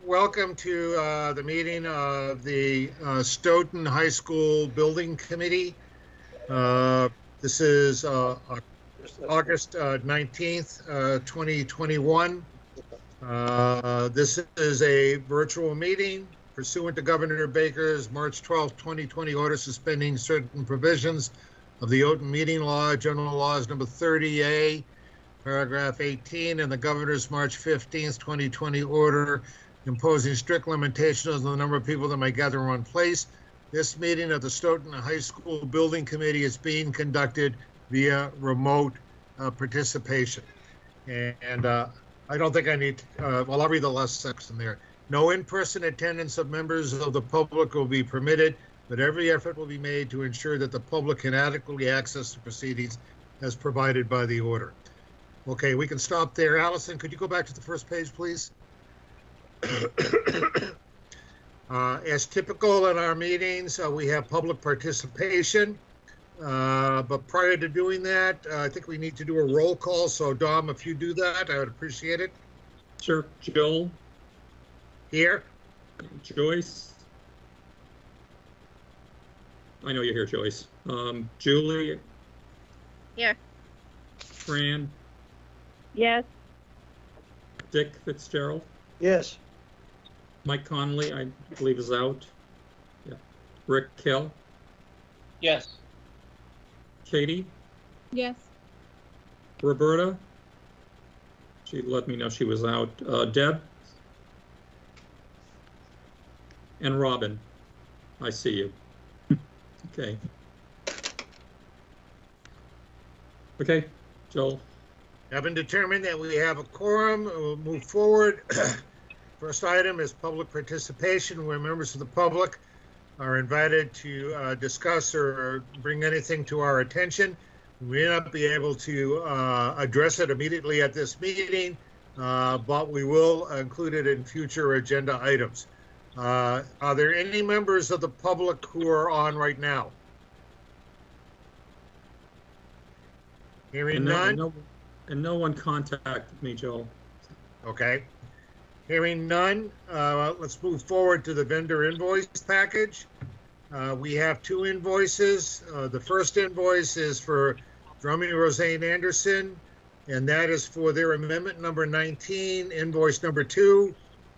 welcome to the meeting of the Stoughton High School Building Committee. This is August 19th, 2021. This is a virtual meeting pursuant to Governor Baker's March 12th, 2020 order suspending certain provisions of the open meeting law, General Laws number 30A, paragraph 18, and the Governor's March 15th, 2020 order imposing strict limitations on the number of people that may gather in one place. This meeting of the Stoughton High School Building Committee is being conducted via remote participation. And I don't think I need, well, I'll read the last section there. No in-person attendance of members of the public will be permitted, but every effort will be made to ensure that the public can adequately access the proceedings as provided by the order. Okay, we can stop there. Allison, could you go back to the first page, please? As typical in our meetings, we have public participation. But prior to doing that, I think we need to do a roll call. So Dom, if you do that, I would appreciate it. Sure. Joel? Here. Joyce? I know you're here, Joyce. Julie? Here. Fran? Yes. Dick Fitzgerald? Yes. Mike Connolly, I believe, is out. Yeah. Rick Kell? Yes. Katie? Yes. Roberta? She let me know she was out. Deb? And Robin? I see you. Okay. Okay, Joel. Having determined that we have a quorum, we'll move forward. First item is public participation, where members of the public are invited to discuss or bring anything to our attention. We may not be able to address it immediately at this meeting, but we will include it in future agenda items. Are there any members of the public who are on right now? Hearing none. And no one contacted me, Joel. Okay. Hearing none, let's move forward to the vendor invoice package. We have two invoices. The first invoice is for Drummond Roseanne Anderson, and that is for their amendment number 19, invoice number 2,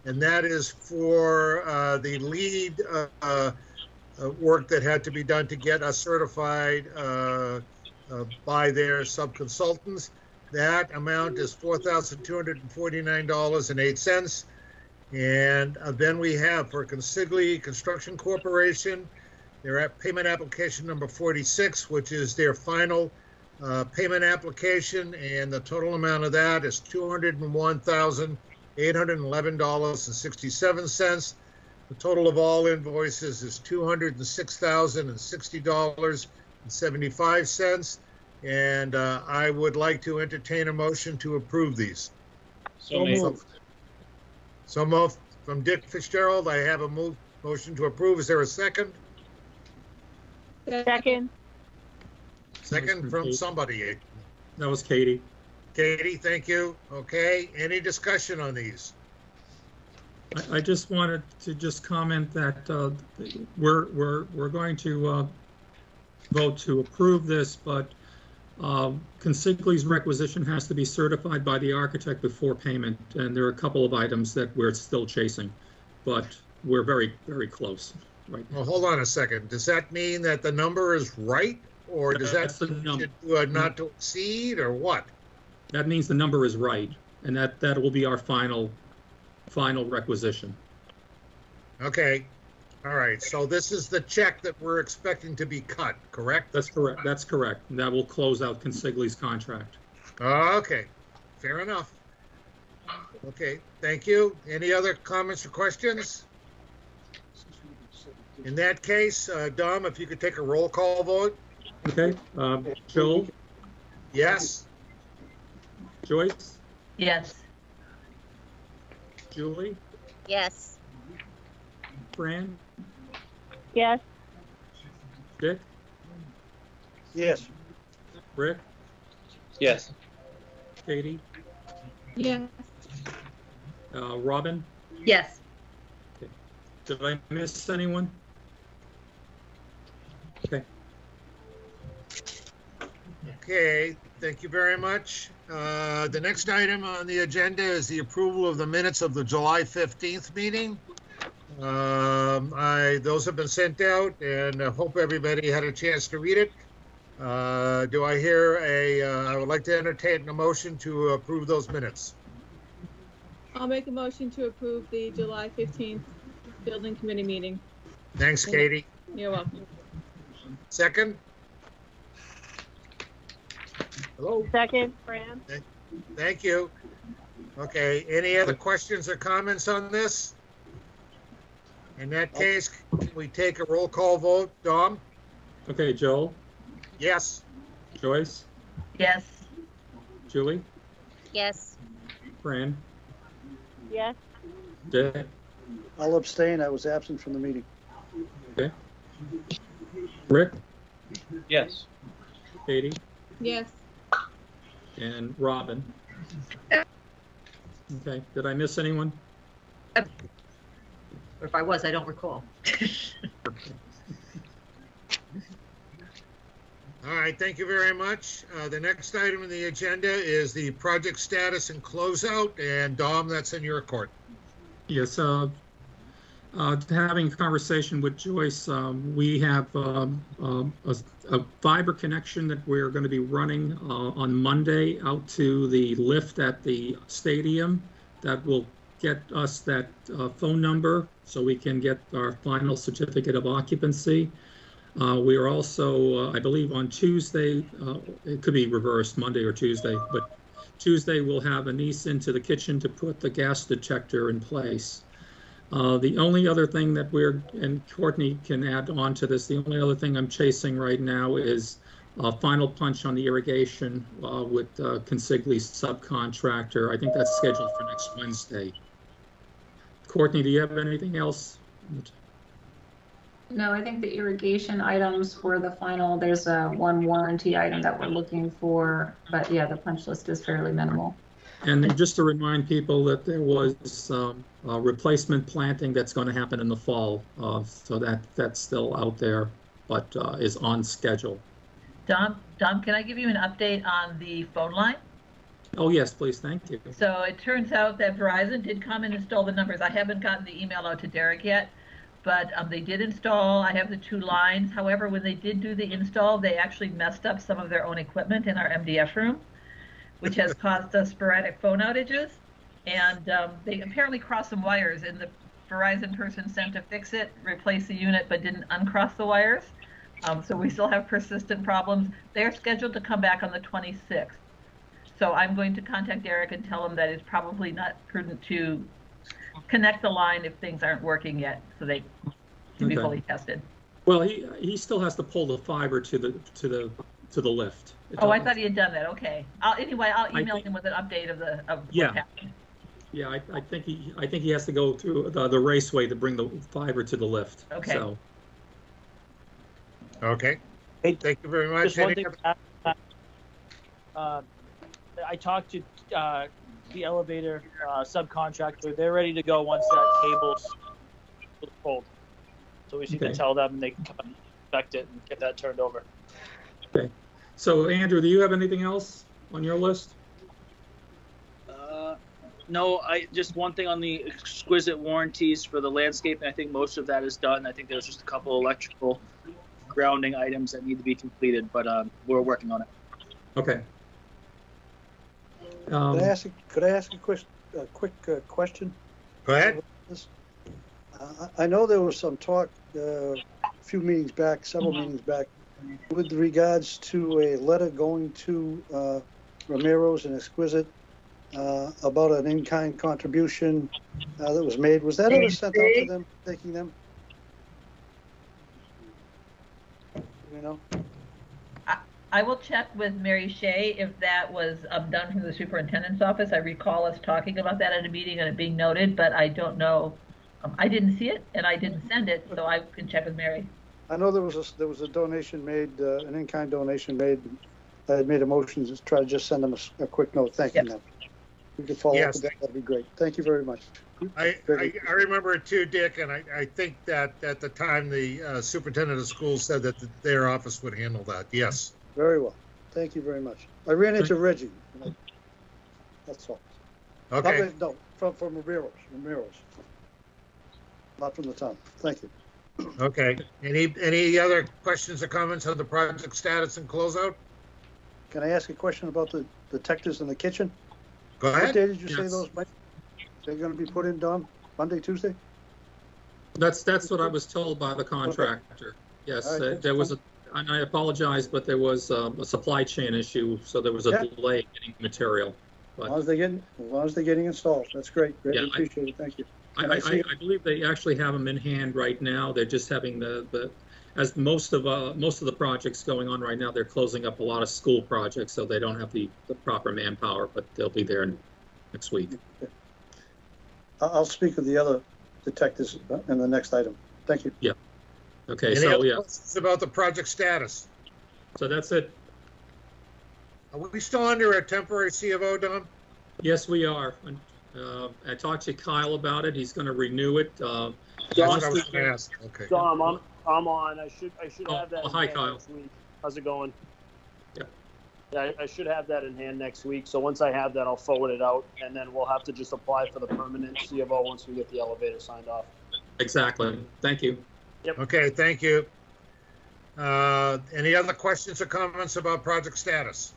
and that is for the lead work that had to be done to get us certified by their subconsultants. That amount is $4,249.08. And then we have for Consigli Construction Corporation, their payment application number 46, which is their final payment application. And the total amount of that is $201,811.67. The total of all invoices is $206,060.75. And I would like to entertain a motion to approve these. So moved. So moved from Dick Fitzgerald. I have a motion to approve. Is there a second? Second. Second from somebody. That was Katie. Katie, thank you. Okay, any discussion on these? I just wanted to just comment that we're going to vote to approve this, but Consigli's requisition has to be certified by the architect before payment, and there are a couple of items that we're still chasing, but we're very, very close right now. Well, hold on a second. Does that mean that the number is right, or does that mean not to exceed, or what? That means the number is right, and that will be our final requisition. Okay. All right, so this is the check that we're expecting to be cut, correct? That's correct. That's correct. And that will close out Consigli's contract. Okay, fair enough. Okay, thank you. Any other comments or questions? In that case, Dom, if you could take a roll call vote. Okay, Joel? Yes. Joyce? Yes. Julie? Yes. Fran? Yes. Dick? Yes. Rick? Yes. Katie? Yes. Robin? Yes. Did I miss anyone? Okay. Okay, thank you very much. The next item on the agenda is the approval of the minutes of the July 15th meeting. Those have been sent out, and I hope everybody had a chance to read it. Do I hear I would like to entertain a motion to approve those minutes. I'll make a motion to approve the July 15th Building Committee meeting. Thanks, Katie. You're welcome. Second? Hello? Second, Fran. Thank you. Okay, any other questions or comments on this? In that case, can we take a roll call vote? Dom? Okay, Joel, Yes. Joyce, Yes. Julie, Yes. Fran, Yes. Dick, I'll abstain. I was absent from the meeting. okay. Rick, Yes. Katie, Yes. and Robin. Okay, did I miss anyone? Or if I was, I don't recall. All right, thank you very much. The next item on the agenda is the project status and closeout, and Dom, that's in your court. Yes, having a conversation with Joyce, we have a fiber connection that we're going to be running on Monday out to the lift at the stadium that will get us that phone number so we can get our final certificate of occupancy. We are also, I believe on Tuesday, it could be reversed, Monday or Tuesday, but Tuesday we'll have a niece into the kitchen to put the gas detector in place. The only other thing that and Courtney can add on to this, the only other thing I'm chasing right now is a final punch on the irrigation with Consigli's subcontractor. I think that's scheduled for next Wednesday. Courtney, do you have anything else? No, I think the irrigation items were the final. There's one warranty item that we're looking for, but yeah, the punch list is fairly minimal. And just to remind people that there was replacement planting that's going to happen in the fall, so that's still out there, but is on schedule. Dom, can I give you an update on the phone line? Oh, yes, please. Thank you. So it turns out that Verizon did come and install the numbers. I haven't gotten the email out to Derek yet, but they did install. I have the 2 lines. However, when they did do the install, they actually messed up some of their own equipment in our MDF room, which has caused us sporadic phone outages. And they apparently crossed some wires, and the Verizon person sent to fix it, replace the unit, but didn't uncross the wires. So we still have persistent problems. They're scheduled to come back on the 26th. So I'm going to contact Derek and tell him that it's probably not prudent to connect the line if things aren't working yet, so they can be fully tested. Well, he still has to pull the fiber to the lift. Oh, I thought he had done that. Okay. I'll email him with an update of what's happening. Yeah, I think he has to go through the raceway to bring the fiber to the lift. Okay. So. Okay. Hey, thank you very much. Just one thing. I talked to the elevator subcontractor. They're ready to go once that cable's pulled. So we just need to tell them, and they can come and inspect it and get that turned over. Okay. So, Andrew, do you have anything else on your list? No, just one thing on the exquisite warranties for the landscape. I think most of that is done. I think there's just a couple electrical grounding items that need to be completed, but we're working on it. Okay. Could I ask a quick question? Go ahead. I know there was some talk a few meetings back, several meetings back, with regards to a letter going to Ramiro's and Exquisite about an in-kind contribution that was made. Was that ever sent out to them, thanking them? You know? I will check with Mary Shea if that was done from the superintendent's office. I recall us talking about that at a meeting and it being noted, but I don't know. I didn't see it and I didn't send it, so I can check with Mary. I know there was a donation made, an in-kind donation made. I had made a motion to try to just send them a quick note thanking them. we could follow up Yes. with that, that'd be great. Thank you very much. I remember it too, Dick, and I think that at the time the superintendent of schools said that their office would handle that. Yes. Very well. Thank you very much. I ran into Reggie. That's all. Okay. No, from Ramirez. Not from the town. Thank you. Okay. Any other questions or comments on the project status and closeout? Can I ask a question about the detectors in the kitchen? Go What ahead. day did you say Yes. those might? They're going to be put in, Don? Monday, Tuesday? That's what I was told by the contractor. Yes, All right. there was and I apologize, but there was a supply chain issue, so there was a Yeah. delay in getting material. As long as they're getting installed. That's great. Greatly Yeah, appreciate it. Thank you. I believe they actually have them in hand right now. They're just having as most of the projects going on right now, they're closing up a lot of school projects, so they don't have the proper manpower, but they'll be there next week. I'll speak with the other detectives in the next item. Thank you. Yeah. Okay, Any so other yeah, questions about the project status? so that's it. Are we still under a temporary C of O, Don? Yes, we are. I talked to Kyle about it. He's going to renew it. That's what I was going to ask. Okay. Dom, I'm on. I should have that. Hi, in hand Kyle. Next week. How's it going? Yeah. Yeah, I should have that in hand next week. So once I have that, I'll forward it out, and then we'll have to just apply for the permanent C of O once we get the elevator signed off. Exactly. Thank you. Okay, thank you. Any other questions or comments about project status?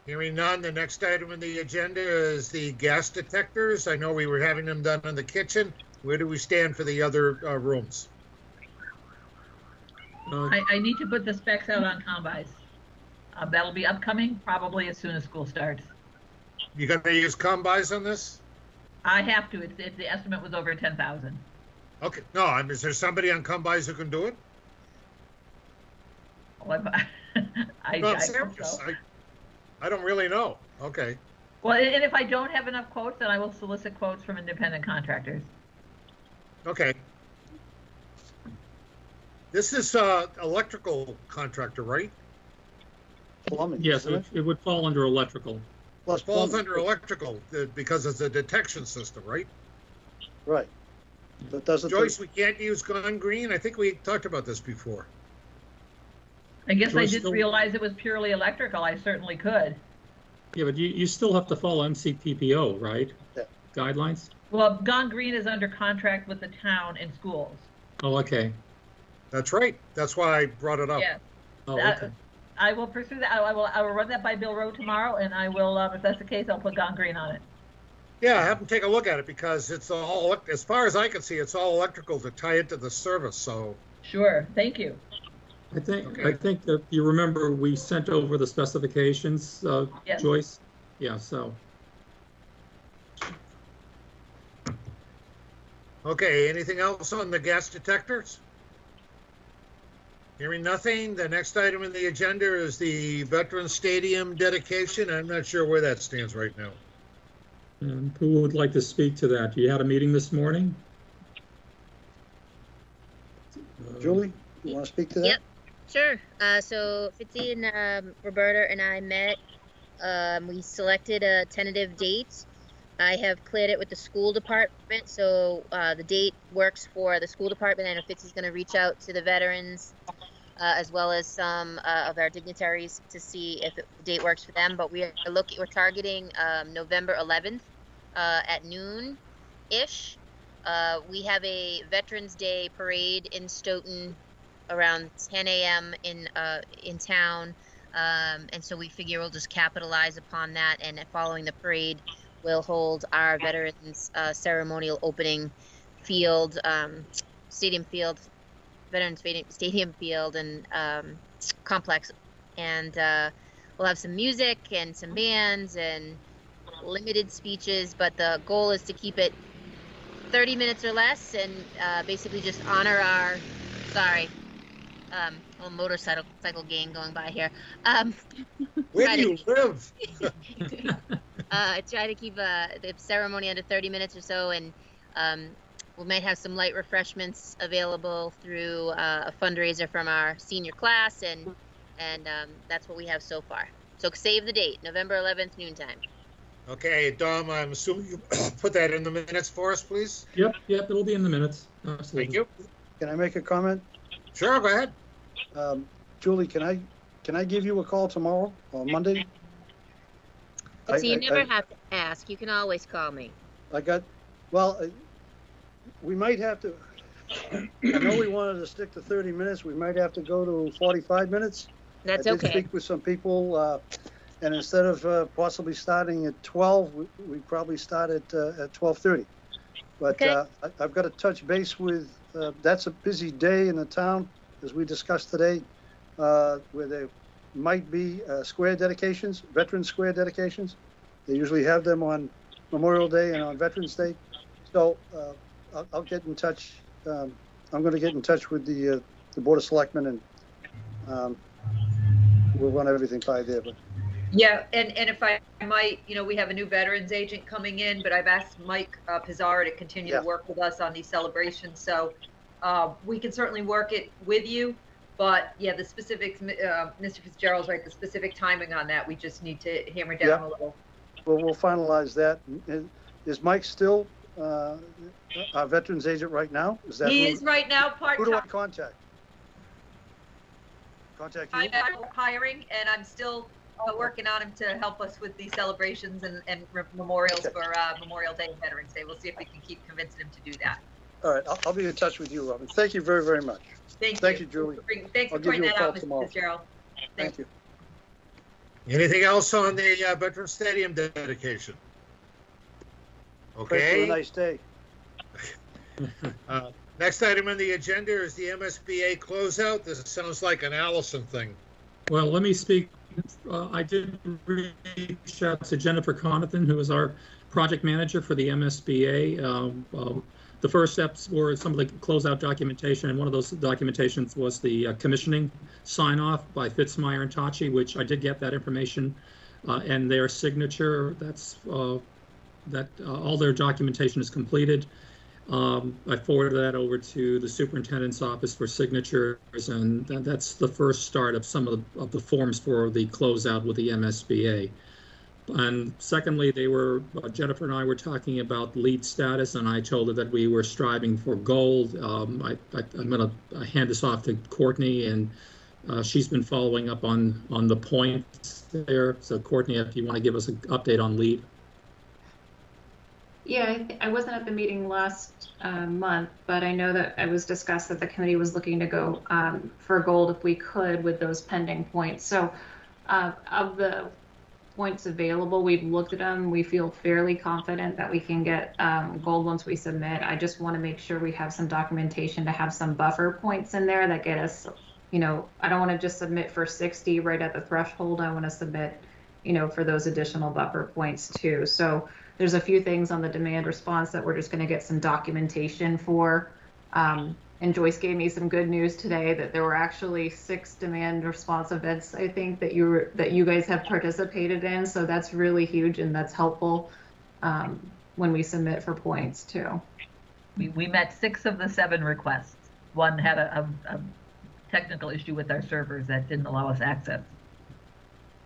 Hearing none, the next item on the agenda is the gas detectors. I know we were having them done in the kitchen. Where do we stand for the other rooms? I need to put the specs out on combis. That'll be upcoming probably as soon as school starts. You going to use combis on this? I have to. It's the estimate was over 10,000. Okay. No, is there somebody on combis who can do it? Well, No, I'm hope serious. so. I don't really know. Okay. Well, and if I don't have enough quotes, then I will solicit quotes from independent contractors. Okay. This is electrical contractor, right? Plumbing. Yes, isn't it? it would fall under electrical. Plus Falls plumbing. under electrical because it's a detection system, right? Right. But doesn't Joyce, we can't use Gone Green? I think we talked about this before. I guess I Joyce, didn't realize it was purely electrical. I certainly could. Yeah, but you still have to follow MCPPO, right? Yeah. Guidelines? Well, Gone Green is under contract with the town and schools. Oh, okay. That's right. That's why I brought it up. Yes. Oh, okay. I will pursue that. I will run that by Bill Rowe tomorrow, and I will, if that's the case, I'll put Gone Green on it. Yeah, have them take a look at it because it's all, as far as I can see, it's all electrical to tie into the service. So Sure. Thank you. I think that you remember we sent over the specifications, Yes. Joyce? Yeah, so. okay, anything else on the gas detectors? Hearing nothing, the next item in the agenda is the Veterans Stadium dedication. I'm not sure where that stands right now. Who would like to speak to that? You had a meeting this morning? Julie, you want to speak to that? Yep. Sure. So Fitzy and Roberta and I met. We selected a tentative date. I have cleared it with the school department, so the date works for the school department. I know Fitzy's going to reach out to the veterans as well as some of our dignitaries to see if the date works for them. But we're targeting November 11th at noon-ish. We have a Veterans Day parade in Stoughton around 10 a.m. in town, and so we figure we'll just capitalize upon that. And following the parade, we'll hold our veterans ceremonial opening field, stadium field, veterans stadium field, and complex, and we'll have some music and some bands and limited speeches. But the goal is to keep it 30 minutes or less, and basically just honor our, little motorcycle gang going by here. Where do you live? Try to keep the ceremony under 30 minutes or so, and we might have some light refreshments available through a fundraiser from our senior class, and that's what we have so far. So save the date, November 11th, noontime. Okay, Dom, I'm assuming you put that in the minutes for us, please? Yep, it'll be in the minutes. Absolutely. Thank you. Can I make a comment? Sure, go ahead. Julie, can I give you a call tomorrow or Monday? So you never have to ask. You can always call me. We might have to, I know we wanted to stick to 30 minutes. We might have to go to 45 minutes. That's I did okay. speak with some people, and instead of possibly starting at 12, we probably start at 12:30. But Okay. I've got to touch base with, that's a busy day in the town, as we discussed today, where there might be square dedications, veteran square dedications. They usually have them on Memorial Day and on Veterans Day. So I'll get in touch. I'm going to get in touch with the Board of Selectmen, and we'll run everything by there. But Yeah, and if I might, we have a new veterans agent coming in, but I've asked Mike Pizzara to continue to work with us on these celebrations. So we can certainly work it with you. But yeah, the specifics, Mr. Fitzgerald's right, the specific timing on that, we just need to hammer down a little. Well, we'll finalize that. Is Mike still our veterans agent right now? He is right now part-time. Who do I contact? Contact you? I'm hiring, and I'm still working on him to help us with these celebrations and memorials for Memorial Day and Veterans Day. We'll see if we can keep convincing him to do that. All right, I'll be in touch with you, Robin. Thank you very, very much. Thank you, Julie. Thanks for pointing that out, Mr. Fitzgerald. Thank you. Anything else on the Veteran Stadium dedication? Pray for a Okay. nice day. Next item on the agenda is the MSBA closeout. This sounds like an Allison thing. Well, let me speak. I did reach out to Jennifer Conathan, who is our project manager for the MSBA. The first steps were some of the closeout documentation, and one of those documentations was the commissioning sign-off by Fitzmyer and Tachi, which I did get that information, and their signature. That's that all their documentation is completed. I forwarded that over to the superintendent's office for signatures, and that's the first start of some of the forms for the closeout with the MSBA. And secondly, Jennifer and I were talking about lead status, and I told her that we were striving for gold. I'm going to hand this off to Courtney, and she's been following up on the points there. So Courtney, if you want to give us an update on lead. Yeah, I wasn't at the meeting last month, but I know that it was discussed that the committee was looking to go for gold if we could with those pending points. So of the points available, we've looked at them. We feel fairly confident that we can get gold once we submit. I just want to make sure we have some documentation to have some buffer points in there that get us, I don't want to just submit for 60 right at the threshold. I want to submit, for those additional buffer points too. So there's a few things on the demand response that we're just going to get some documentation for. And Joyce gave me some good news today that there were actually 6 demand response events, I think, that you guys have participated in. So that's really huge, and that's helpful when we submit for points too. We met 6 of the 7 requests. One had a technical issue with our servers that didn't allow us access.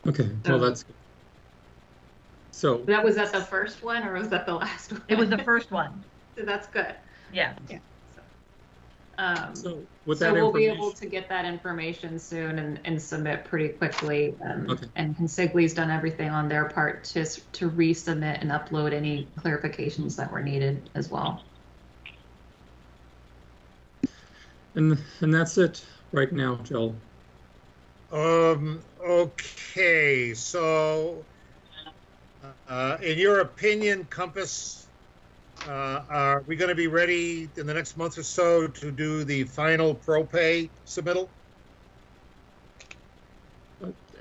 Okay, well, that's good. So that was that the first one, or was that the last one? It was the first one. So that's good. Yeah. So with that we'll be able to get that information soon and submit pretty quickly. Okay. And Consigli's done everything on their part to resubmit and upload any clarifications that were needed as well. And that's it right now, Joel. Okay, so in your opinion, Compass, are we going to be ready in the next month or so to do the final ProPay submittal?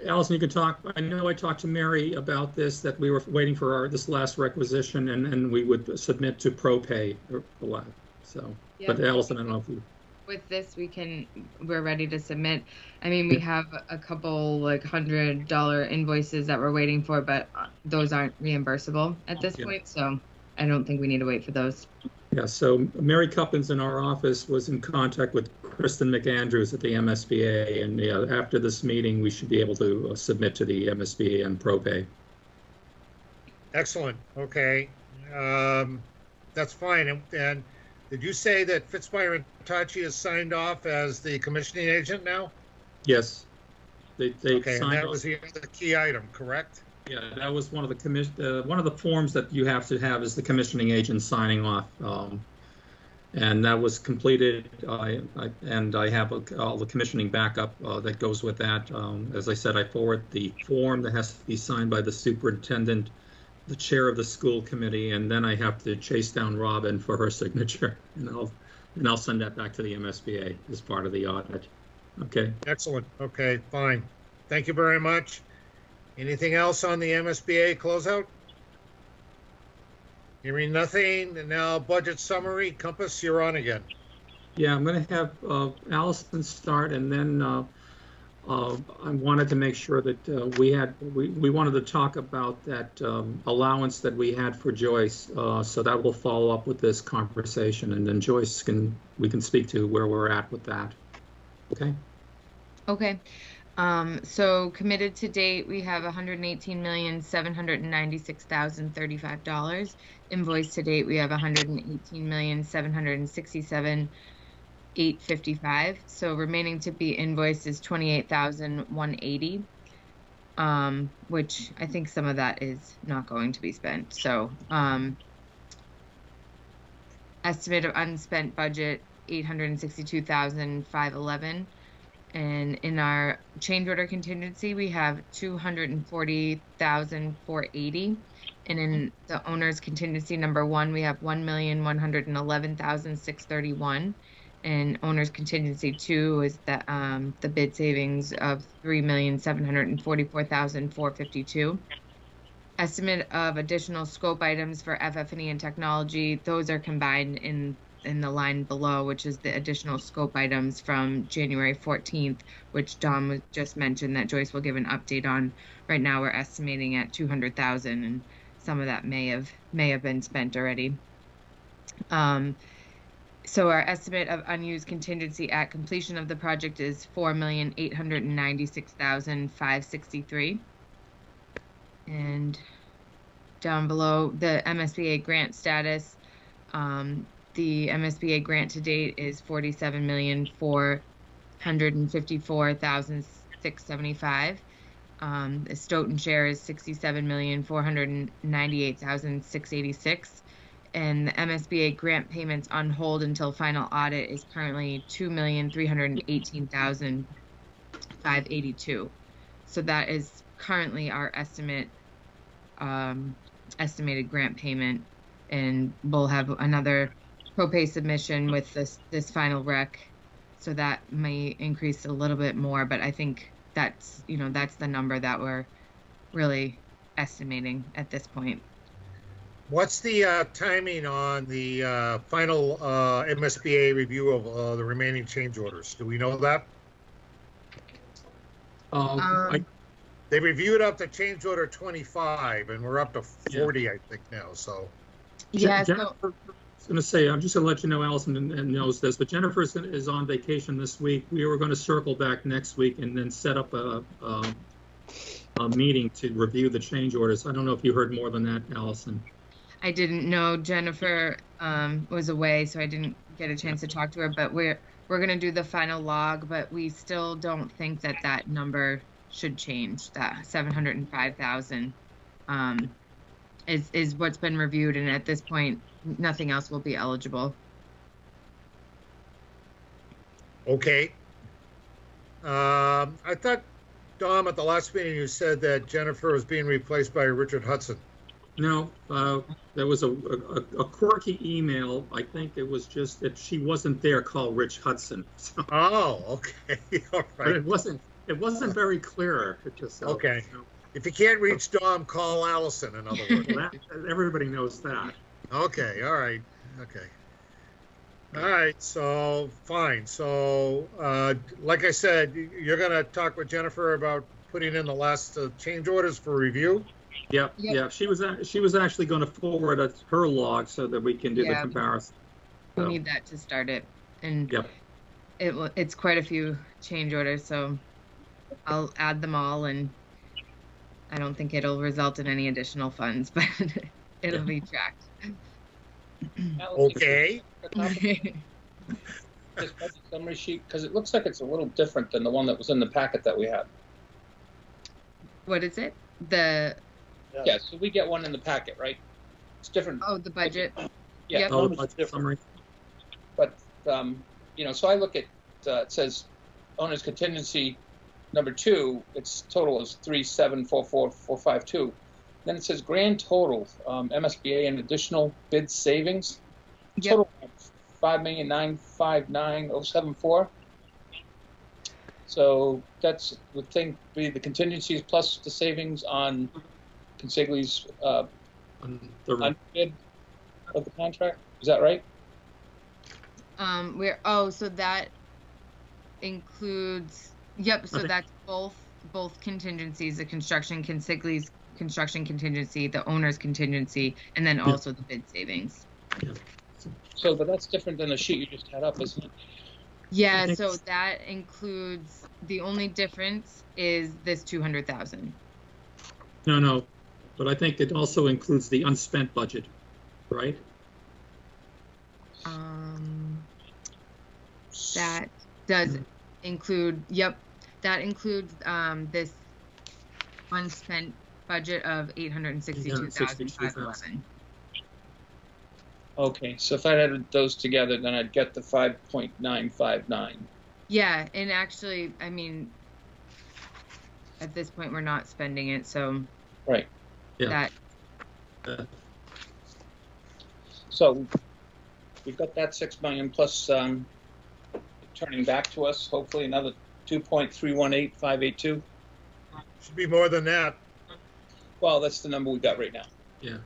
Allison, you can talk. I know I talked to Mary about this, that we were waiting for this last requisition, and we would submit to ProPay or what. So, yeah. But Allison, I don't know if you. With this, we're ready to submit. I mean, we have a couple like $100 invoices that we're waiting for, but those aren't reimbursable at this point. So I don't think we need to wait for those. Yeah, so Mary Cuppins in our office was in contact with Kristen McAndrews at the MSBA, and after this meeting, we should be able to submit to the MSBA and ProPay. Excellent. Okay. That's fine. And did you say that Fitzmyer and Tachi is signed off as the commissioning agent now? Yes. They Okay, and signed that off. was the other key item, correct? Yeah, that was one of the one of the forms that you have to have is the commissioning agent signing off. And that was completed. I have all the commissioning backup that goes with that. As I said, I forward the form that has to be signed by the superintendent, the chair of the school committee, and then I have to chase down Robin for her signature, and I'll send that back to the MSBA as part of the audit. Okay. Excellent. Okay, fine. Thank you very much. Anything else on the MSBA closeout? Hearing nothing. And now budget summary. Compass, you're on again. Yeah, I'm going to have Allison start, and then I wanted to make sure that we wanted to talk about that allowance that we had for Joyce. So that will follow up with this conversation, and then Joyce we can speak to where we're at with that. Okay. Okay. So committed to date, we have $118,796,035. Invoiced to date, we have $118,767,855. So remaining to be invoiced is $28,180, which I think some of that is not going to be spent. So estimate of unspent budget, $862,511. And in our change order contingency, we have $240,480. And in the owner's contingency number 1, we have $1,111,631. And owner's contingency 2 is the bid savings of $3,744,452. Estimate of additional scope items for FF&E and technology, those are combined in the line below, which is the additional scope items from January 14th, which Don just mentioned that Joyce will give an update on. Right now we're estimating at $200,000, and some of that may have been spent already. So our estimate of unused contingency at completion of the project is $4,896,563. And down below, the MSBA grant status, the MSBA grant to date is $47,454,675. The Stoughton share is $67,498,686. And the MSBA grant payments on hold until final audit is currently $2,318,582. So that is currently our estimated grant payment, and we'll have another propay submission with this final rec, so that may increase a little bit more, but I think that's the number that we're really estimating at this point. What's the timing on the final MSBA review of the remaining change orders? Do we know that? They reviewed up to change order 25, and we're up to 40, I think now. So yeah. Jennifer, I was going to say, I'm just going to let you know, Allison knows this, but Jennifer is on vacation this week. We were going to circle back next week and then set up a meeting to review the change orders. I don't know if you heard more than that, Allison. I didn't know Jennifer was away, so I didn't get a chance to talk to her, but we're going to do the final log, but we still don't think that number should change. That 705,000 is what's been reviewed, and at this point nothing else will be eligible. Okay. I thought, Dom, at the last meeting you said that Jennifer was being replaced by Richard Hudson. No, there was a quirky email. I think it was just that she wasn't there, called Rich Hudson. So, oh, okay. All right. But it wasn't very clear. It just okay. If you can't reach Dom, call Allison, in other words. Everybody knows that. Okay, all right. Okay. All right, so fine. So, like I said, you're going to talk with Jennifer about putting in the last change orders for review? Yep. Yeah. She was actually going to forward us her log so that we can do the comparison. We need that to start it, and yep. It's quite a few change orders, so I'll add them all, and I don't think it'll result in any additional funds, but it'll be tracked. Okay. This budget summary sheet, because it looks like it's a little different than the one that was in the packet that we had. What is it? The Yeah, so we get one in the packet, right? It's different. Oh, the budget. Yeah. Yep. Oh, the budget summary. But you know, so I look at it says owner's contingency number 2. Its total is 3744452. Then it says grand total MSBA and additional bid savings. Yep. Total $5,959,074. So that's would think be the contingencies plus the savings on Consigli's bid of the contract. Is that right? So that includes, yep, so that's both contingencies, the Consigli's construction contingency, the owner's contingency, and then also the bid savings. So, but that's different than the sheet you just had up, isn't it? Yeah, so that includes, the only difference is this 200,000. No, but I think it also includes the unspent budget, right? That does include, yep, that includes this unspent budget of 862,511. Okay, so if I added those together, then I'd get the 5.959. Yeah, and actually, I mean, at this point, we're not spending it, so right. Yeah. That. So we've got that 6 million plus turning back to us, hopefully another 2.318582. Should be more than that. Well, that's the number we got right now. Yeah.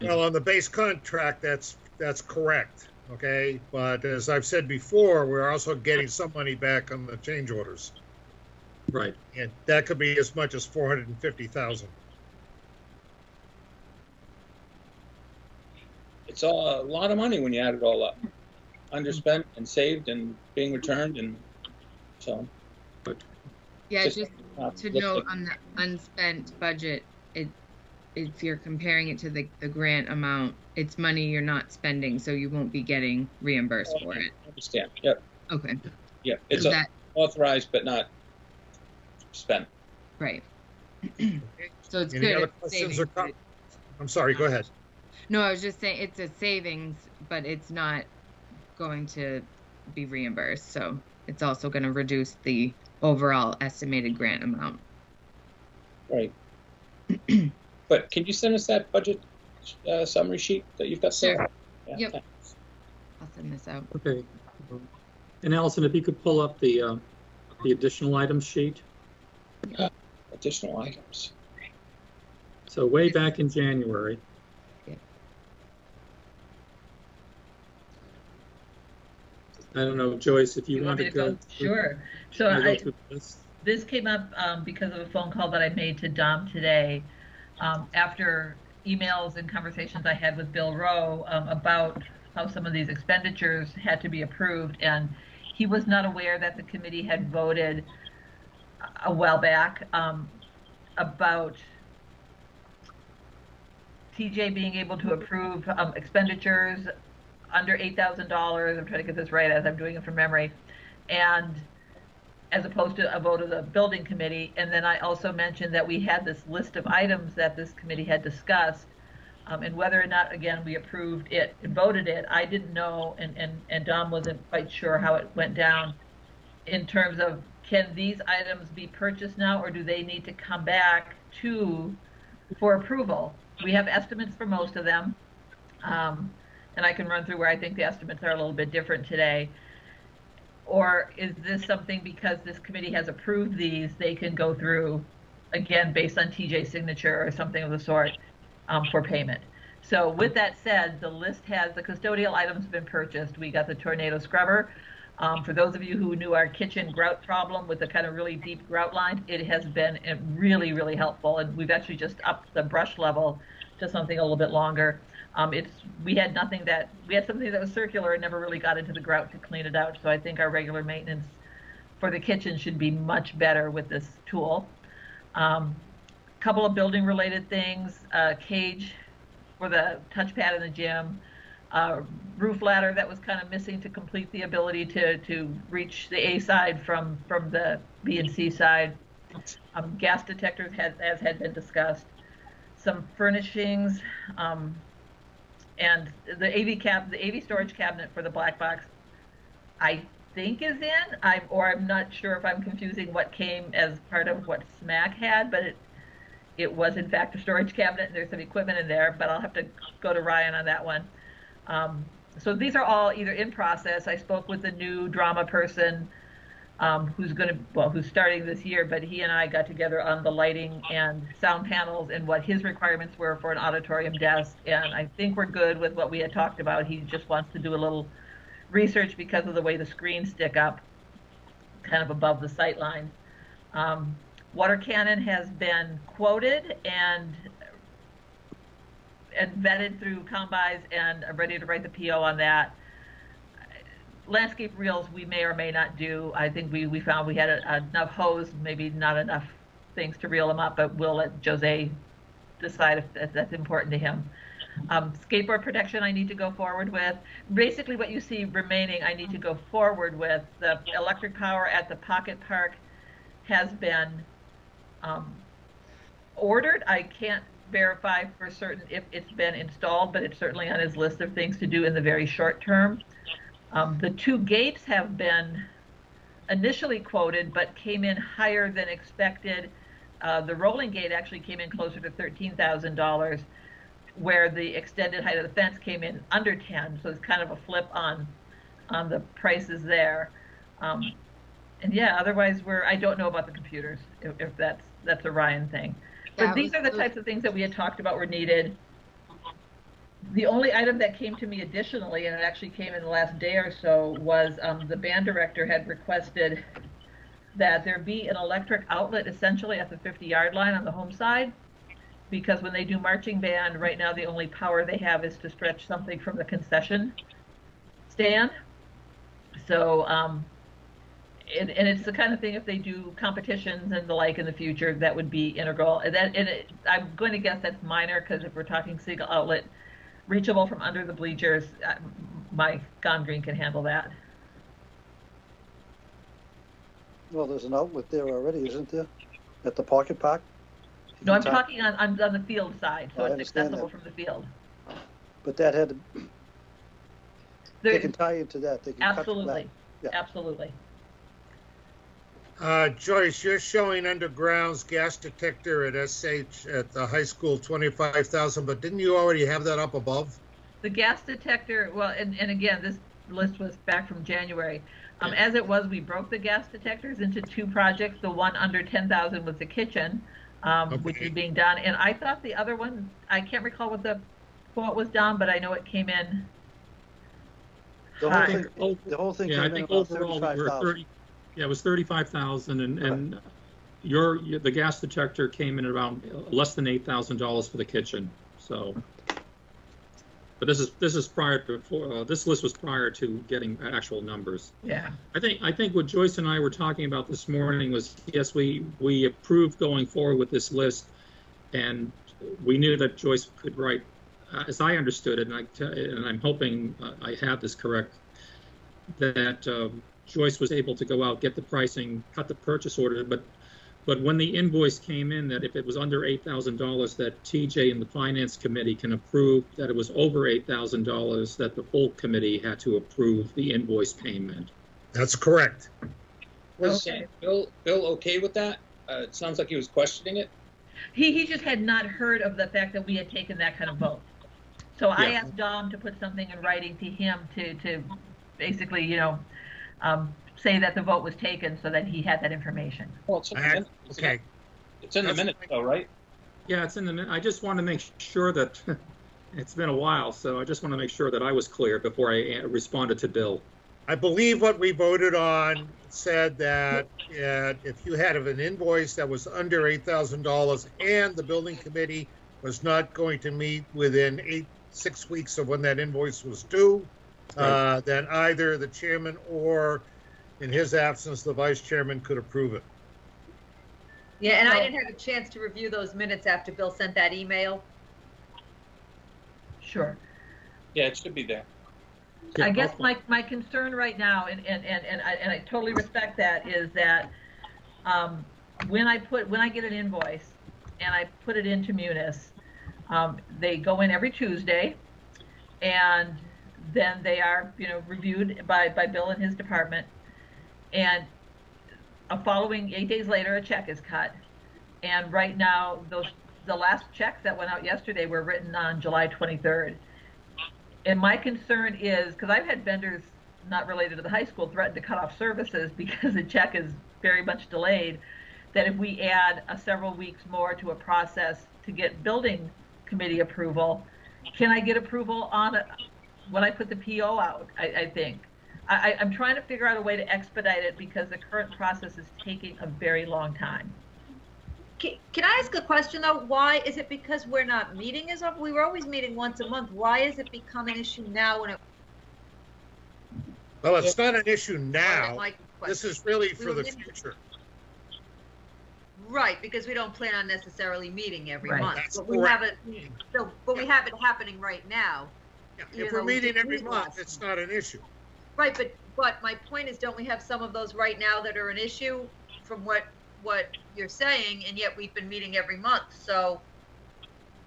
Well, on the base contract, that's correct. Okay, but as I've said before, we're also getting some money back on the change orders. Right. And that could be as much as 450,000. It's a lot of money when you add it all up. Underspent and saved and being returned, and so. But yeah, just to note on the unspent budget, if you're comparing it to the grant amount, it's money you're not spending, so you won't be getting reimbursed for it. I understand. Yep. Okay. Yeah, it's So that, authorized but not spent. right. So it's Any good. other It's questions savings, or I'm sorry, go ahead. No, I was just saying it's a savings, but it's not going to be reimbursed. So it's also going to reduce the overall estimated grant amount. Right. But can you send us that budget summary sheet that you've got there? Sure. Yeah, Yep. thanks. I'll send this out. okay. And Allison, if you could pull up the additional items sheet. Additional items. So way back in January. Yeah. I don't know, Joyce, if you want to go. Sure. So this. This came up because of a phone call that I made to Dom today after emails and conversations I had with Bill Rowe about how some of these expenditures had to be approved. And he was not aware that the committee had voted a while back about TJ being able to approve expenditures under $8,000. I'm trying to get this right as I'm doing it from memory. And as opposed to a vote of the building committee. And then I also mentioned that we had this list of items that this committee had discussed, and whether or not, again, we approved it and voted it, I didn't know, and Dom wasn't quite sure how it went down in terms of, can these items be purchased now, or do they need to come back for approval? We have estimates for most of them, and I can run through where I think the estimates are a little bit different today. Or is this something, because this committee has approved these, they can go through, again, based on TJ's signature or something of the sort, for payment? So with that said, the list has, the custodial items have been purchased. We got the tornado scrubber. For those of you who knew our kitchen grout problem with the kind of really deep grout line, it has been really, really helpful. And we've actually just upped the brush level to something a little bit longer. We had something that was circular and never really got into the grout to clean it out. So I think our regular maintenance for the kitchen should be much better with this tool. couple of building related things, cage for the touchpad in the gym, roof ladder that was kind of missing to complete the ability to reach the A side from the B and C side. Gas detectors as had been discussed. Some furnishings, and the AV storage cabinet for the black box, I think is in. I'm not sure if I'm confusing what came as part of what SMAC had, but it was in fact a storage cabinet, and there's some equipment in there, but I'll have to go to Ryan on that one. So these are all either in process. I spoke with the new drama person who's starting this year, but he and I got together on the lighting and sound panels and what his requirements were for an auditorium desk, and I think we're good with what we had talked about. He just wants to do a little research because of the way the screens stick up kind of above the sight line. Water cannon has been quoted and vetted through combis and are ready to write the PO on that. Landscape reels we may or may not do. I think we found we had enough hose, maybe not enough things to reel them up, but we'll let Jose decide if that's important to him. Skateboard protection I need to go forward with. Basically what you see remaining I need to go forward with. The electric power at the Pocket Park has been ordered. I can't verify for certain if it's been installed, but it's certainly on his list of things to do in the very short term. The two gates have been initially quoted, but came in higher than expected. The rolling gate actually came in closer to $13,000, where the extended height of the fence came in under 10. So it's kind of a flip on the prices there. And yeah, otherwise I don't know about the computers, if that's a Ryan thing. But these are the types of things that we had talked about were needed. The only item that came to me additionally, and it actually came in the last day or so, was the band director had requested that there be an electric outlet essentially at the 50-yard line on the home side, because when they do marching band, right now the only power they have is to stretch something from the concession stand. So, and it's the kind of thing, if they do competitions and the like in the future, that would be integral. I'm going to guess that's minor, because if we're talking single outlet, reachable from under the bleachers, my Gone Green can handle that. Well, there's an outlet there already, isn't there? At the Pocket Park? No, I'm talking on the field side, so it's accessible from the field. But that had to, they can tie into that. They can absolutely, cut yeah. Absolutely. Joyce, you're showing undergrounds gas detector at SH at the high school, 25,000, but didn't you already have that up above? The gas detector, well, and again, this list was back from January. As it was, we broke the gas detectors into two projects. The one under 10,000 was the kitchen, which is being done. And I thought the other one, I can't recall what the quote was, Don, but I know it came in. The whole thing yeah, came I think in about overall we were 30. Yeah, it was 35,000, and the gas detector came in around less than $8,000 for the kitchen. So, but this is prior to this list was prior to getting actual numbers. Yeah. I think what Joyce and I were talking about this morning was, yes, we approved going forward with this list, and we knew that Joyce could write, as I understood it, and I'm hoping I have this correct, that Joyce was able to go out, get the pricing, cut the purchase order, but when the invoice came in, that if it was under $8,000, that TJ and the finance committee can approve. That it was over $8,000, that the full committee had to approve the invoice payment. That's correct. Was Bill okay with that? It sounds like he was questioning it. He just had not heard of the fact that we had taken that kind of vote. So I asked Dom to put something in writing to him to basically, say that the vote was taken, so that he had that information. Well, it's in the minutes. Okay. It's in the minutes, though, right? Yeah, it's in the minutes. I just want to make sure that it's been a while, so I just want to make sure that I was clear before I responded to Bill. I believe what we voted on said that if you had an invoice that was under $8,000 and the building committee was not going to meet within 6 weeks of when that invoice was due, then either the chairman or, in his absence, the vice chairman could approve it. Yeah, and I So- didn't have a chance to review those minutes after Bill sent that email. Sure. Yeah, it should be there. Yeah, I guess I'll- my concern right now, and I totally respect that, is that when I get an invoice and I put it into Munis, they go in every Tuesday, and then they are, reviewed by Bill and his department, and following 8 days later, a check is cut. And right now, the last checks that went out yesterday were written on July 23rd. And my concern is, because I've had vendors not related to the high school threaten to cut off services because the check is very much delayed, that if we add several weeks more to a process to get building committee approval, can I get approval on it when I put the PO out? I think. I'm trying to figure out a way to expedite it because the current process is taking a very long time. Can I ask a question though? Why is it because we're not meeting as often? We were always meeting once a month. Why has it become an issue now when it? Well, it's not an issue now. My This question. is really We for were the meeting- future. Right, because we don't plan on necessarily meeting every Right. month, That's but we correct. have it. So, but we have it happening right now. Yeah, You If we're know, we meeting didn't every meet month, last it's not an issue. Right, but my point is, don't we have some of those right now that are an issue from what you're saying, and yet we've been meeting every month, so.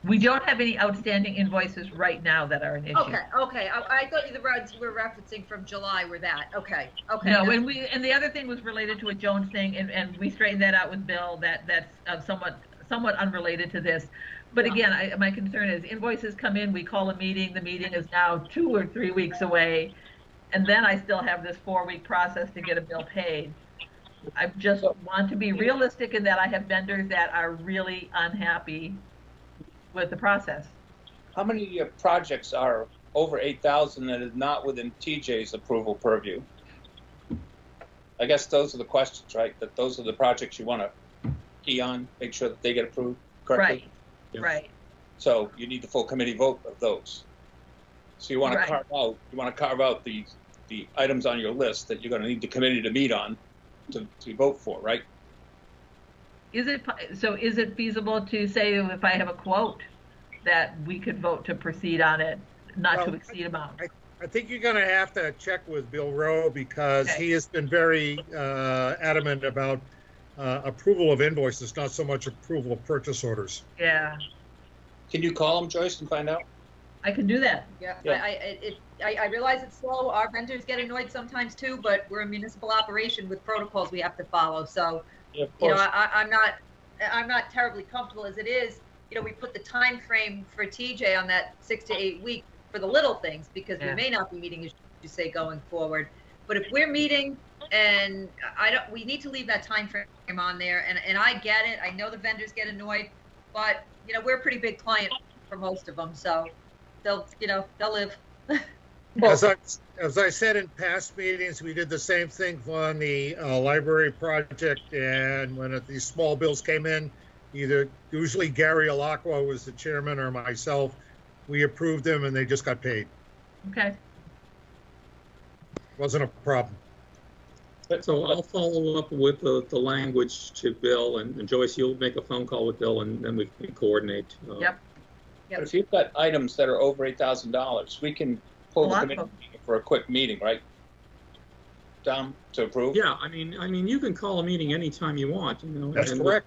We don't have any outstanding invoices right now that are an issue. Okay, I thought the roads you were referencing from July were that, okay. No, that's- and the other thing was related to a Jones thing, and we straightened that out with Bill. That's somewhat unrelated to this. But again, my concern is invoices come in, we call a meeting, the meeting is now 2 or 3 weeks away, and then I still have this 4-week process to get a bill paid. I just want to be realistic in that I have vendors that are really unhappy with the process. How many projects are over 8,000 that is not within TJ's approval purview? I guess those are the questions, right? That those are the projects you want to key on, make sure that they get approved correctly. Yeah. Right. So you need the full committee vote of those. So you want to Right. carve out the items on your list that you're going to need the committee to meet on to vote for, right? Is it feasible to say if I have a quote that we could vote to proceed on it, not to Well, exceed amount? I think you're going to have to check with Bill Rowe because he has been very adamant about approval of invoices, not so much approval of purchase orders. Yeah, Can you call him, Joyce, and find out? I can do that. Yeah, Yeah. I realize it's slow, our vendors get annoyed sometimes too, but we're a municipal operation with protocols we have to follow, so. Yeah, of You know, course. I'm not terribly comfortable as it is. You know, we put the time frame for TJ on that 6 to 8 weeks for the little things because we may not be meeting, as you say, going forward. But if we're meeting, and we need to leave that time frame on there. And I get it. I know the vendors get annoyed, but you know, we're a pretty big client for most of them, so they'll live. As I said in past meetings, we did the same thing on the library project, and when these small bills came in, usually Gary Alacqua was the chairman or myself, we approved them and they just got paid. Okay. Wasn't a problem. So I'll follow up with the language to Bill, and Joyce, you'll make a phone call with Bill, and then we can coordinate. Yep. But if you've got items that are over $8,000, we can pull the committee for a quick meeting, right? Dom, to approve? Yeah, I mean, you can call a meeting anytime you want, you know. That's and correct.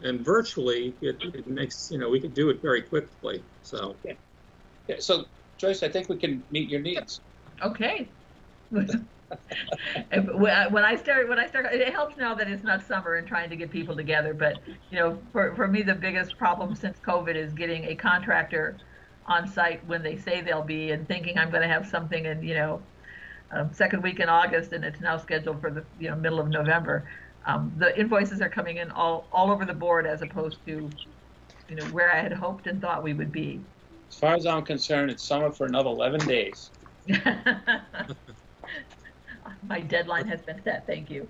And virtually, it makes, we can do it very quickly, so. Yeah, so Joyce, I think we can meet your needs. Okay. When I start, it helps now that it's not summer and trying to get people together. But for me, the biggest problem since COVID is getting a contractor on site when they say they'll be, and thinking I'm going to have something in second week in August, and it's now scheduled for the middle of November. The invoices are coming in all over the board as opposed to where I had hoped and thought we would be. As far as I'm concerned, it's summer for another 11 days. My deadline has been set. Thank you.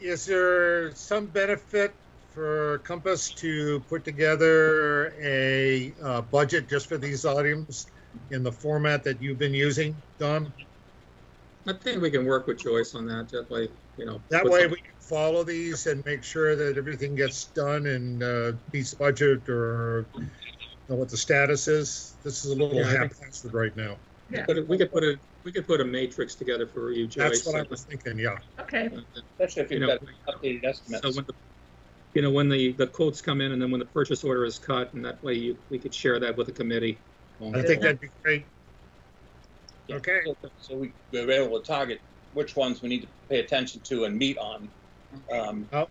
Is there some benefit for Compass to put together a budget just for these items in the format that you've been using, Don? I think we can work with Joyce on that. That way, That way we can follow these and make sure that everything gets done and meets budget or know what the status is. This is a little haphazard right now. Yeah. We could put a matrix together for you, Joyce. That's what I was thinking. Yeah. Okay. Especially if you've got updated estimates. So when the quotes come in, and then when the purchase order is cut, and that way we could share that with the committee. I think that'd be great. Yeah. Okay. So we're able to target which ones we need to pay attention to and meet on. Well,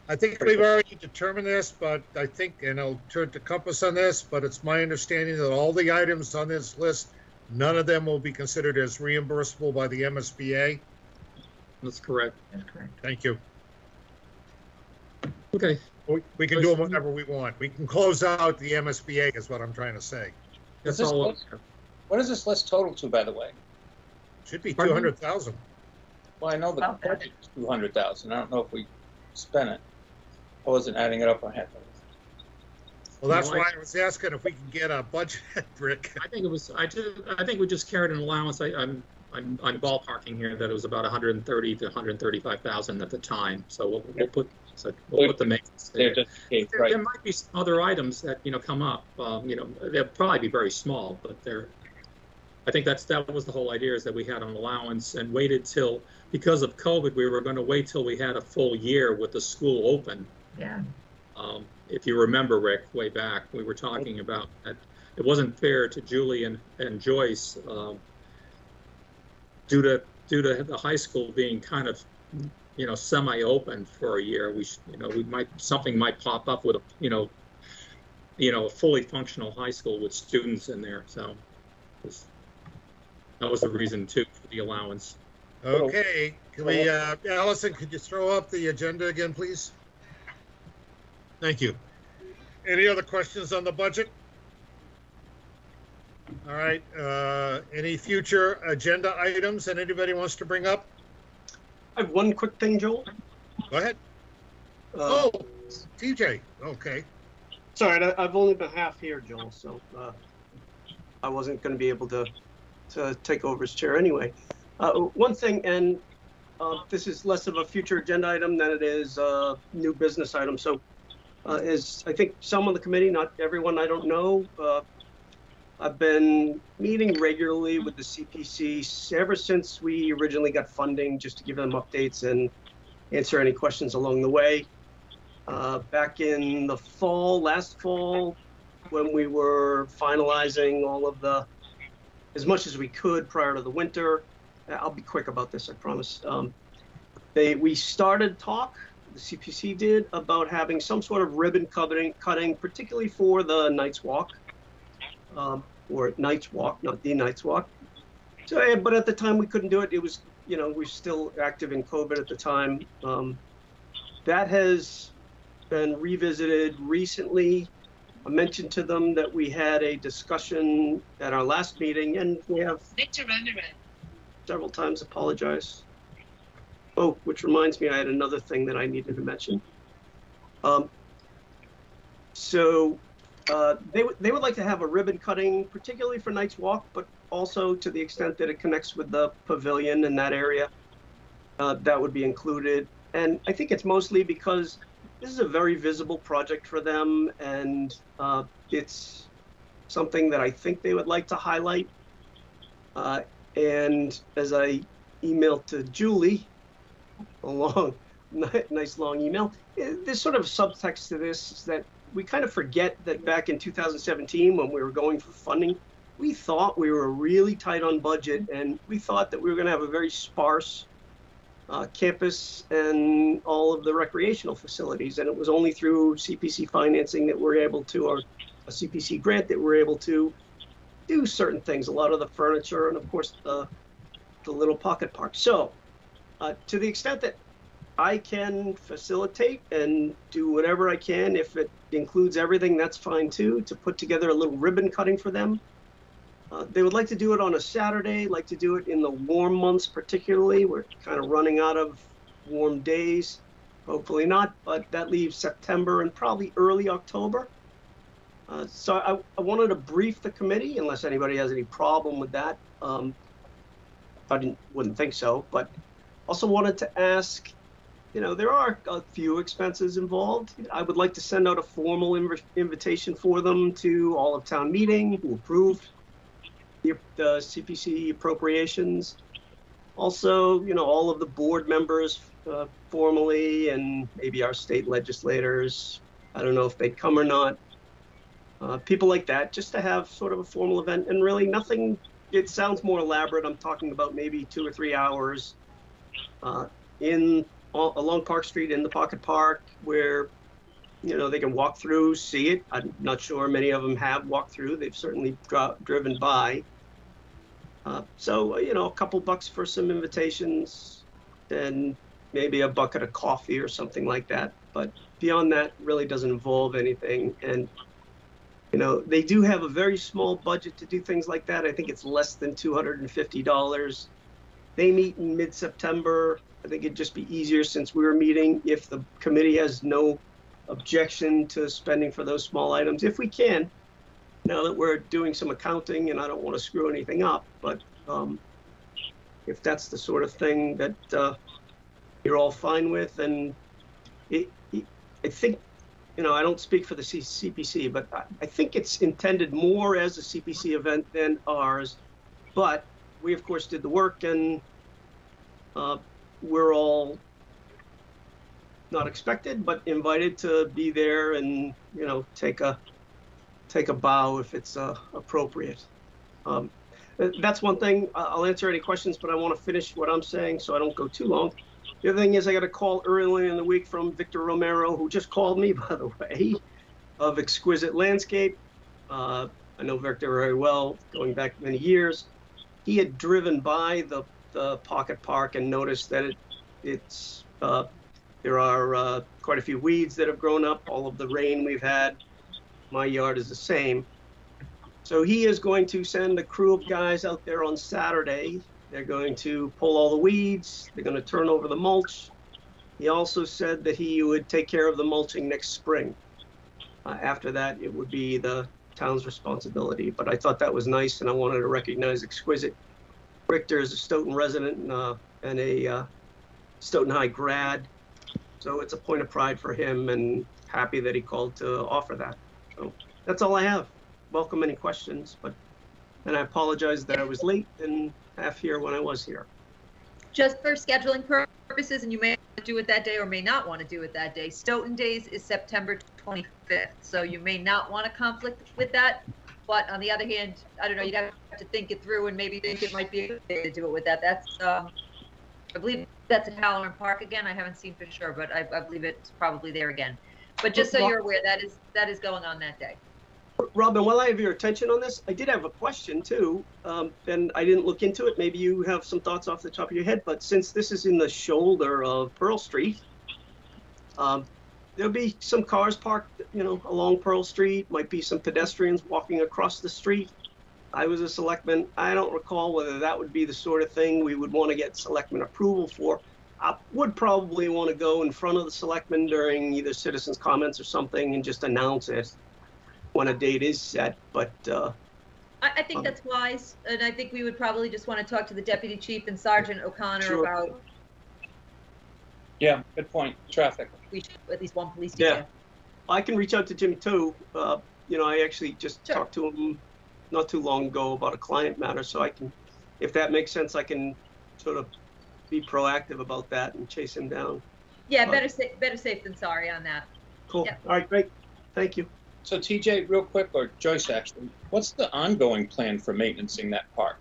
I think we've already determined this, but I think, and I'll turn to Compass on this, but it's my understanding that all the items on this list, none of them will be considered as reimbursable by the MSBA. That's correct. That's correct. Thank you. Okay. We can do them whenever we want. We can close out the MSBA is what I'm trying to say. That's all. What is this list total to, by the way? Should be 200,000. Well, I know the budget is 200,000. I don't know if we spent it. I wasn't adding it up on half of it. Well, that's why I was asking if we can get a budget, Rick. I think it was. I think we just carried an allowance. I'm ballparking here that it was about 130 to 135,000 at the time. So we'll put the maintenance there. There might be some other items that come up. They'll probably be very small, but I think that was the whole idea, is that we had an allowance and waited till, because of COVID, we were going to wait till we had a full year with the school open. Yeah. If you remember, Rick, way back, we were talking about that it wasn't fair to Julie and Joyce due to the high school being kind of semi-open for a year. Something might pop up with a fully functional high school with students in there. So that was the reason too for the allowance. Okay, can we, Allison, could you throw up the agenda again, please? Thank you. Any other questions on the budget? All right, any future agenda items that anybody wants to bring up? I have one quick thing, Joel. Go ahead. TJ, okay. Sorry, I've only been half here, Joel, so I wasn't going to be able to take over his chair anyway. One thing, and this is less of a future agenda item than it is a new business item. So as I think some of the committee, not everyone, I don't know, I've been meeting regularly with the CPC ever since we originally got funding, just to give them updates and answer any questions along the way. Back in the fall, last fall, when we were finalizing all of as much as we could prior to the winter, I'll be quick about this, I promise. We started talk, the CPC did, about having some sort of ribbon cutting, particularly for the Night's Walk, or Night's Walk, not the Night's Walk. So, but at the time we couldn't do it. It was, we were still active in COVID at the time. That has been revisited recently. I mentioned to them that we had a discussion at our last meeting, and we have several times apologized. Oh, which reminds me, I had another thing that I needed to mention. They would like to have a ribbon cutting, particularly for Night's Walk, but also to the extent that it connects with the pavilion in that area, that would be included. And I think it's mostly because this is a very visible project for them, and it's something that I think they would like to highlight. And as I emailed to Julie, a nice long email, there's sort of subtext to this, is that we kind of forget that back in 2017, when we were going for funding, we thought we were really tight on budget, and we thought that we were going to have a very sparse campus and all of the recreational facilities. And it was only through CPC financing that we're able to, or a CPC grant, that we're able to do certain things, a lot of the furniture, and of course the little pocket park. So to the extent that I can facilitate and do whatever I can, if it includes everything, that's fine too, to put together a little ribbon cutting for them. They would like to do it on a Saturday, like to do it in the warm months particularly. We're kind of running out of warm days, hopefully not, but that leaves September and probably early October. So I wanted to brief the committee, unless anybody has any problem with that. I wouldn't think so, but also wanted to ask you know, there are a few expenses involved. I would like to send out a formal invitation for them to all of town meeting who approved the CPC appropriations. Also, you know, all of the board members formally, and maybe our state legislators. I don't know if they'd come or not. People like that, just to have sort of a formal event, and really nothing. It sounds more elaborate. I'm talking about maybe 2 or 3 hours along Park Street in the Pocket Park, where, you know, they can walk through, see it. I'm not sure many of them have walked through. They've certainly driven by. So, you know, a couple bucks for some invitations and maybe a bucket of coffee or something like that. But beyond that, really doesn't involve anything. And, you know, they do have a very small budget to do things like that. I think it's less than $250. They meet in mid-September. I think it'd just be easier, since we were meeting, if the committee has no objection to spending for those small items, if we can, now that we're doing some accounting, and I don't want to screw anything up, but if that's the sort of thing that you're all fine with, and I think, you know, I don't speak for the CPC, but I think it's intended more as a CPC event than ours, but we of course did the work, and we're all not expected, but invited to be there and, you know, take a bow if it's appropriate. That's one thing. I'll answer any questions, but I want to finish what I'm saying so I don't go too long. The other thing is, I got a call early in the week from Victor Romero, who just called me, by the way, of Exquisite Landscape. I know Victor very well, going back many years. He had driven by the Pocket Park and noticed that there are quite a few weeds that have grown up, all of the rain we've had. My yard is the same. So he is going to send a crew of guys out there on Saturday. They're going to pull all the weeds. They're going to turn over the mulch. He also said that he would take care of the mulching next spring. After that, it would be the town's responsibility. But I thought that was nice, and I wanted to recognize Exquisite. Richter is a Stoughton resident and a Stoughton High grad. So it's a point of pride for him, and happy that he called to offer that. So that's all I have. Welcome any questions, and I apologize that I was late and half here when I was here. Just for scheduling purposes, and you may do it that day or may not want to do it that day, Stoughton Days is September 25th, so you may not want to conflict with that. But on the other hand, I don't know, you'd have to think it through and maybe think it might be a good day to do it with that. That's, I believe that's at Halloran Park again. I haven't seen for sure, but I believe it's probably there again. But just so you're aware, that is going on that day. Robin, while I have your attention on this, I did have a question too, and I didn't look into it. Maybe you have some thoughts off the top of your head, but since this is in the shoulder of Pearl Street, there'll be some cars parked, you know, along Pearl Street, might be some pedestrians walking across the street. I was a selectman. I don't recall whether that would be the sort of thing we would want to get selectman approval for. I would probably want to go in front of the selectmen during either citizens' comments or something and just announce it when a date is set, but I think that's wise, and I think we would probably just want to talk to the deputy chief and Sergeant O'Connor about. Yeah, good point. Traffic. We should at least one police detail. Yeah, I can reach out to Jim too. You know, I actually just talked to him not too long ago about a client matter, so I can, if that makes sense, I can sort of be proactive about that and chase him down. Yeah, better safe than sorry on that. Cool. Yep. All right, great. Thank you. So TJ, real quick, or Joyce actually, what's the ongoing plan for maintaining that park?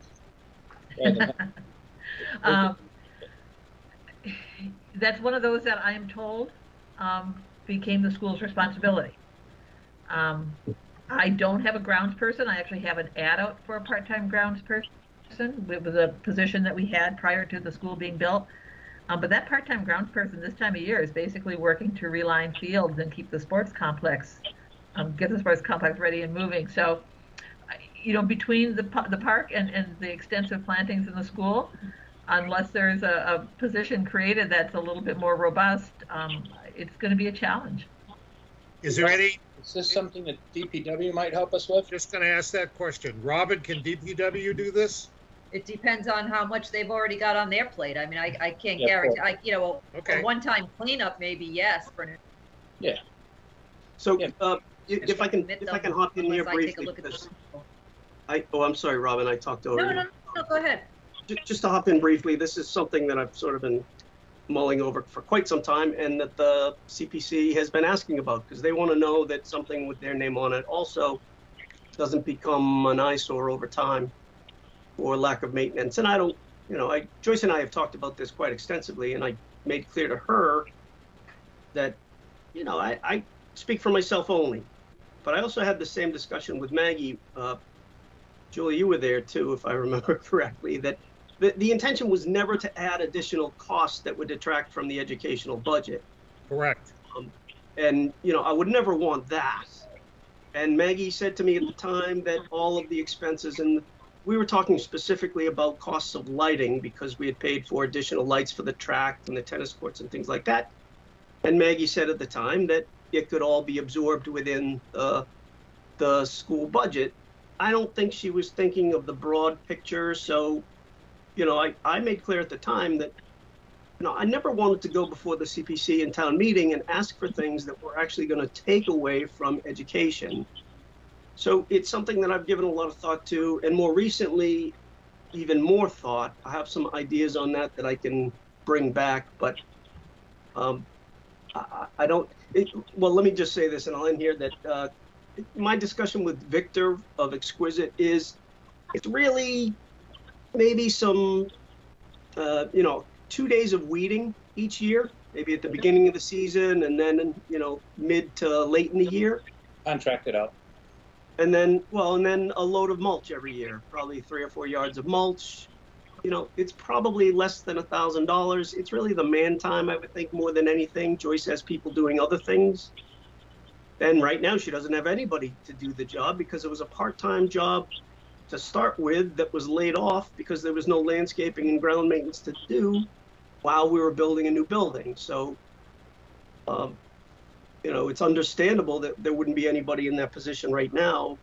That's one of those that I am told became the school's responsibility. I don't have a grounds person. I actually have an ad out for a part-time grounds person. It was a position that we had prior to the school being built. But that part-time grounds person this time of year is basically working to reline fields and keep the sports complex, get the sports complex ready and moving. So, you know, between the park and the extensive plantings in the school, unless there's a position created that's a little bit more robust, it's going to be a challenge. Is there any? Is this something that DPW might help us with? Just going to ask that question. Robin, can DPW do this? It depends on how much they've already got on their plate. I mean, I can't Yeah, guarantee, cool. you know, Okay. a one-time cleanup, maybe, yes, for. Yeah. So, Yeah. if I can hop in here Unless I take a briefly, look at the. because I'm sorry, Robin, I talked over you. No, go ahead. Just to hop in briefly, this is something that I've sort of been mulling over for quite some time, and that the CPC has been asking about, because they want to know that something with their name on it also doesn't become an eyesore over time or lack of maintenance. And I don't, Joyce and I have talked about this quite extensively, and I made clear to her that, I speak for myself only, but I also had the same discussion with Maggie. Julie, you were there too, if I remember correctly, that the intention was never to add additional costs that would detract from the educational budget. Correct. And, I would never want that. And Maggie said to me at the time that all of the expenses, and we were talking specifically about costs of lighting because we had paid for additional lights for the track and the tennis courts and things like that. And Maggie said at the time that it could all be absorbed within the school budget. I don't think she was thinking of the broad picture. So, I made clear at the time that, I never wanted to go before the CPC and town meeting and ask for things that were actually going to take away from education. So it's something that I've given a lot of thought to, and more recently, even more thought. I have some ideas on that I can bring back, but I don't. Well, let me just say this, and I'll end here, that my discussion with Victor of Exquisite is, it's really maybe some, 2 days of weeding each year, maybe at the beginning of the season, and then, mid to late in the year. Contract it out. And then a load of mulch every year, probably 3 or 4 yards of mulch. It's probably less than $1,000. It's really the man time, I would think, more than anything. Joyce has people doing other things. And right now she doesn't have anybody to do the job because it was a part-time job to start with that was laid off because there was no landscaping and ground maintenance to do while we were building a new building. So, it's understandable that there wouldn't be anybody in that position right now.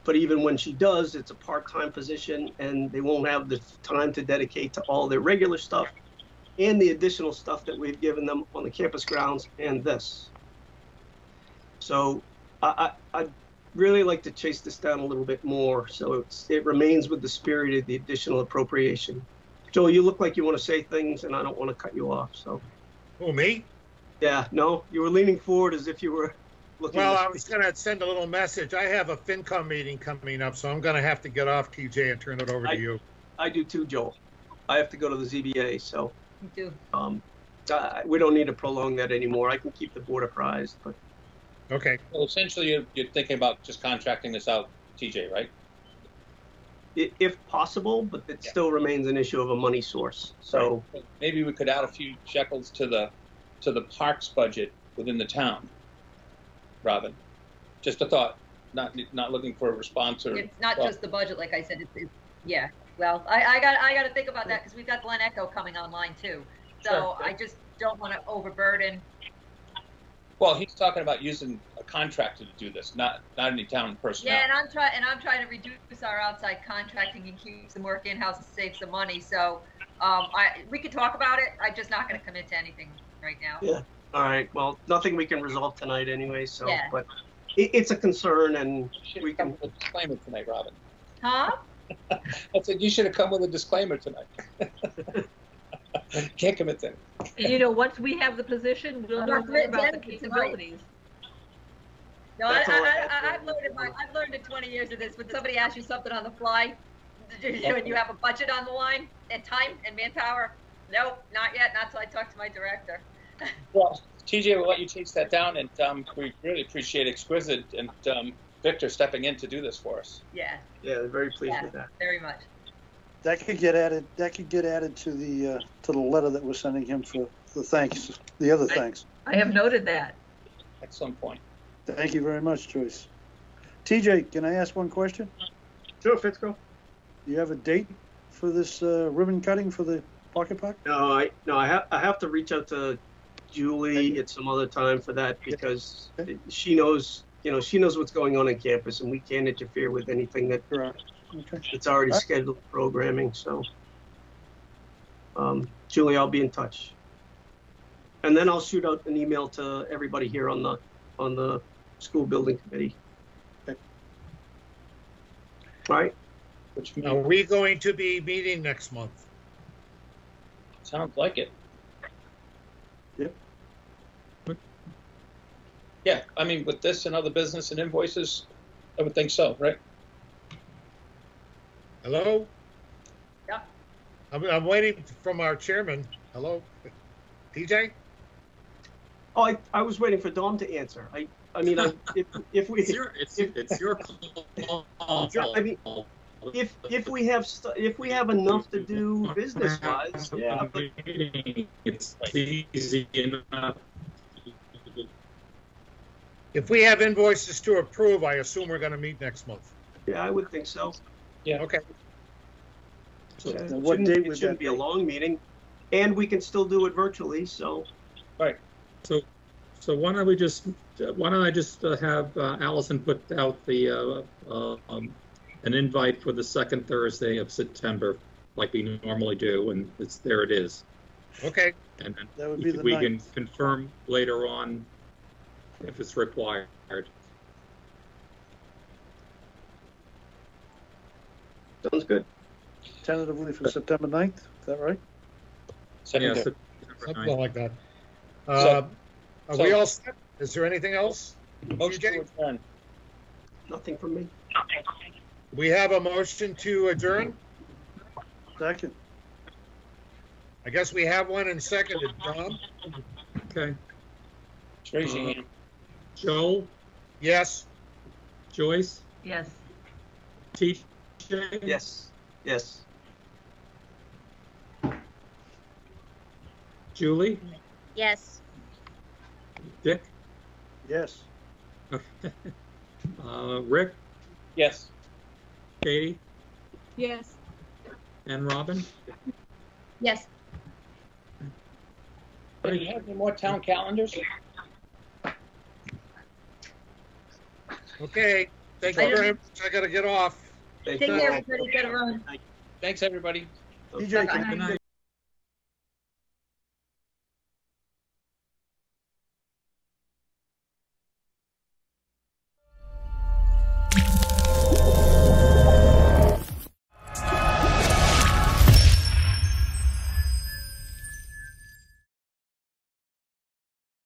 But even when she does, it's a part-time position, and they won't have the time to dedicate to all their regular stuff and the additional stuff that we've given them on the campus grounds and this. So I'd really like to chase this down a little bit more so it remains with the spirit of the additional appropriation. Joel, you look like you want to say things, and I don't want to cut you off. So. Oh, me? Yeah, no, you were leaning forward as if you were looking. Well, I was going to send a little message. I have a FinCom meeting coming up, so I'm going to have to get off, TJ, and turn it over to you. I do too, Joel. I have to go to the ZBA, so. Me too. We don't need to prolong that anymore. I can keep the board apprised, but. Okay. Well, essentially, you're thinking about just contracting this out, TJ, right? If possible, but it still remains an issue of a money source. So right. Maybe we could add a few shekels to the parks budget within the town. Robin, just a thought. Not looking for a response or. It's not just the budget, like I said. It's yeah. Well, I got to think about that because we've got Glen Echo coming online too. So sure. I just don't want to overburden. Well, he's talking about using a contractor to do this, not any town personnel. Yeah, and I'm trying to reduce our outside contracting and keep some work in-house and save some money. So we could talk about it. I'm just not going to commit to anything right now. Yeah. All right. Well, nothing we can resolve tonight anyway. So, yeah. But it's a concern, and we can come with a disclaimer tonight, Robin. Huh? I said you should have come with a disclaimer tonight. Can't commit to it. Once we have the position, we'll know more about the capabilities. No, I've learned in 20 years of this. When somebody asks you something on the fly, and you have a budget on the line, and time and manpower, nope, not yet. Not till I talk to my director. Well, TJ, we'll let you chase that down, and we really appreciate Exquisite and Victor stepping in to do this for us. Yeah. Yeah, very pleased with that. Very much. That could get added. That could get added to the letter that we're sending him for the thanks. The other thanks. I have noted that. At some point. Thank you very much, Joyce. TJ, can I ask one question? Sure, Fitzco. Do you have a date for this ribbon cutting for the pocket park? No, I have to reach out to Julie at some other time for that because she knows what's going on campus, and we can't interfere with anything that Okay. It's already scheduled programming, so. Julie, I'll be in touch. And then I'll shoot out an email to everybody here on the school building committee. Okay. All right. Are we going to be meeting next month? Sounds like it. Yep. Yeah, I mean, with this and other business and invoices, I would think so, right? Hello? Yeah. I'm waiting from our chairman. Hello? TJ? Oh, I was waiting for Dom to answer. I mean, if we. It's your call. I mean, if we have enough to do business wise, yeah. But, It's easy enough. If we have invoices to approve, I assume we're going to meet next month. yeah, I would think so. Yeah. Okay. So Yeah, what date it would shouldn't that be a long meeting, and we can still do it virtually. So. Right. So why don't I just have Allison put out the an invite for the second Thursday of September, like we normally do, and there it is. Okay. And then That would be the we 9th. can confirm later on if it's required. Sounds good. Tentatively for September 9th, is that right? Yeah, Second. September Something 9th. like that. Are So- we all set? Is there anything else? Motion to TJ? adjourn. Nothing from me. We have a motion to adjourn. Second. I guess we have one and seconded. Tom? Okay. Just raise your hand. Joel, Yes. Joyce, Yes. TJ? Yes. Yes. Julie, Yes. Dick, Yes. Rick, Yes. Katie, Yes. and Robin? Yes. Do you have any more town calendars? Okay. Thank you very much. I got to get off. Thank Take you. care, everybody. Better run. Thanks, everybody. TJ, Good night.